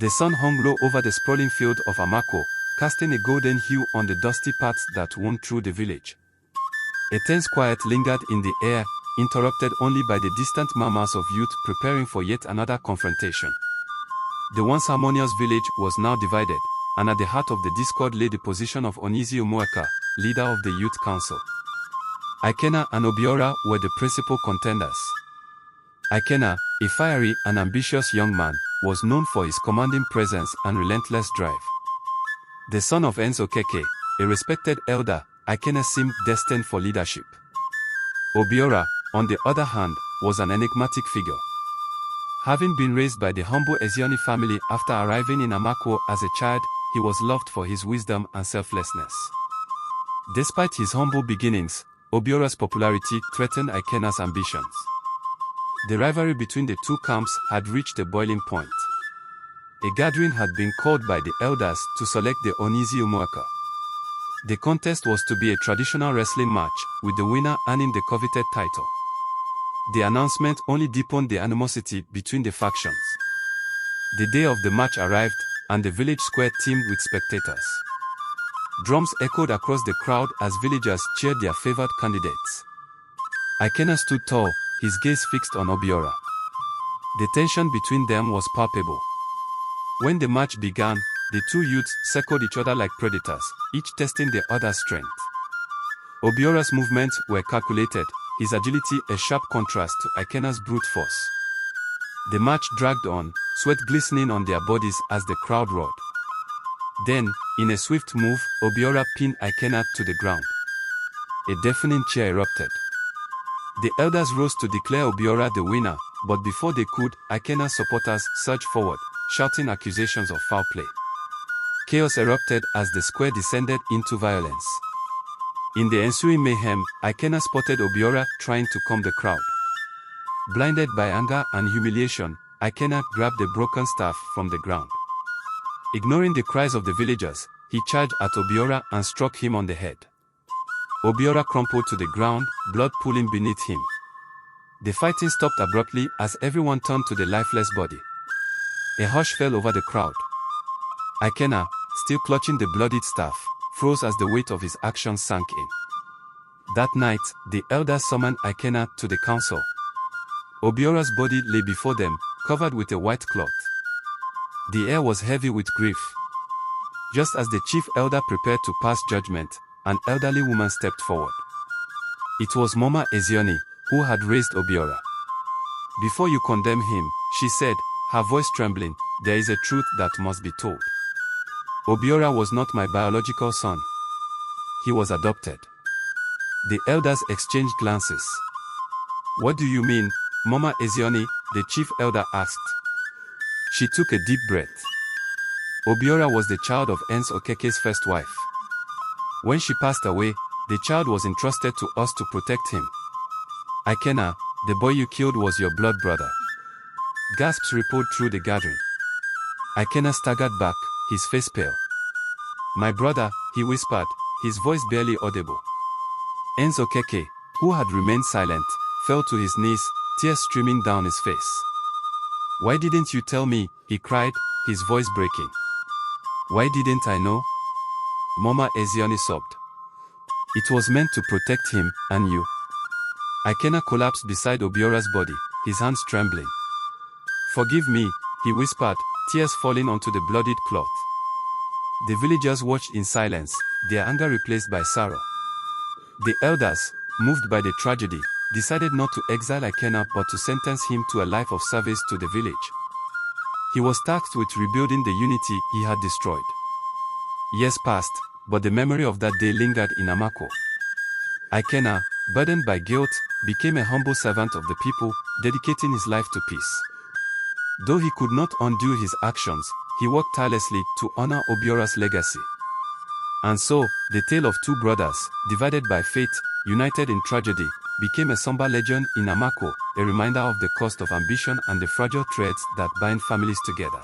The sun hung low over the sprawling field of Amako, casting a golden hue on the dusty paths that wound through the village. A tense quiet lingered in the air, interrupted only by the distant murmurs of youth preparing for yet another confrontation. The once harmonious village was now divided, and at the heart of the discord lay the position of Onizi Umuaka, leader of the youth council. Ikena and Obiora were the principal contenders. Ikena, a fiery and ambitious young man, was known for his commanding presence and relentless drive. The son of Enzo Keke, a respected elder, Ikena seemed destined for leadership. Obiora, on the other hand, was an enigmatic figure. Having been raised by the humble Ezioni family after arriving in Amako as a child, he was loved for his wisdom and selflessness. Despite his humble beginnings, Obiora's popularity threatened Ikena's ambitions. The rivalry between the two camps had reached a boiling point. A gathering had been called by the elders to select the Onizi Umuaka. The contest was to be a traditional wrestling match, with the winner earning the coveted title. The announcement only deepened the animosity between the factions. The day of the match arrived, and the village square teemed with spectators. Drums echoed across the crowd as villagers cheered their favored candidates. Ikena stood tall, his gaze fixed on Obiora. The tension between them was palpable. When the match began, the two youths circled each other like predators, each testing the other's strength. Obiora's movements were calculated, his agility a sharp contrast to Ikena's brute force. The match dragged on, sweat glistening on their bodies as the crowd roared. Then, in a swift move, Obiora pinned Ikena to the ground. A deafening cheer erupted. The elders rose to declare Obiora the winner, but before they could, Ikena's supporters surged forward, shouting accusations of foul play. Chaos erupted as the square descended into violence. In the ensuing mayhem, Ikena spotted Obiora trying to calm the crowd. Blinded by anger and humiliation, Ikena grabbed a broken staff from the ground. Ignoring the cries of the villagers, he charged at Obiora and struck him on the head. Obiora crumpled to the ground, blood pooling beneath him. The fighting stopped abruptly as everyone turned to the lifeless body. A hush fell over the crowd. Ikena, still clutching the bloodied staff, froze as the weight of his actions sank in. That night, the elders summoned Ikena to the council. Obiora's body lay before them, covered with a white cloth. The air was heavy with grief. Just as the chief elder prepared to pass judgment, an elderly woman stepped forward. It was Mama Ezioni, who had raised Obiora. "Before you condemn him," she said, her voice trembling, "there is a truth that must be told. Obiora was not my biological son. He was adopted." The elders exchanged glances. "What do you mean, Mama Ezioni?" the chief elder asked. She took a deep breath. Obiora was the child of Enzo Okeke's first wife. When she passed away, the child was entrusted to us to protect him. "Ikena, the boy you killed was your blood brother." Gasps rippled through the gathering. Ikena staggered back, his face pale. "My brother," he whispered, his voice barely audible. Enzo Keke, who had remained silent, fell to his knees, tears streaming down his face. "Why didn't you tell me?" he cried, his voice breaking. "Why didn't I know?" Mama Ezioni sobbed. "It was meant to protect him, and you." Ikena collapsed beside Obiora's body, his hands trembling. "Forgive me," he whispered, tears falling onto the bloodied cloth. The villagers watched in silence, their anger replaced by sorrow. The elders, moved by the tragedy, decided not to exile Ikena but to sentence him to a life of service to the village. He was tasked with rebuilding the unity he had destroyed. Years passed, but the memory of that day lingered in Amako. Ikena, burdened by guilt, became a humble servant of the people, dedicating his life to peace. Though he could not undo his actions, he worked tirelessly to honor Obiora's legacy. And so, the tale of two brothers, divided by fate, united in tragedy, became a somber legend in Amako, a reminder of the cost of ambition and the fragile threads that bind families together.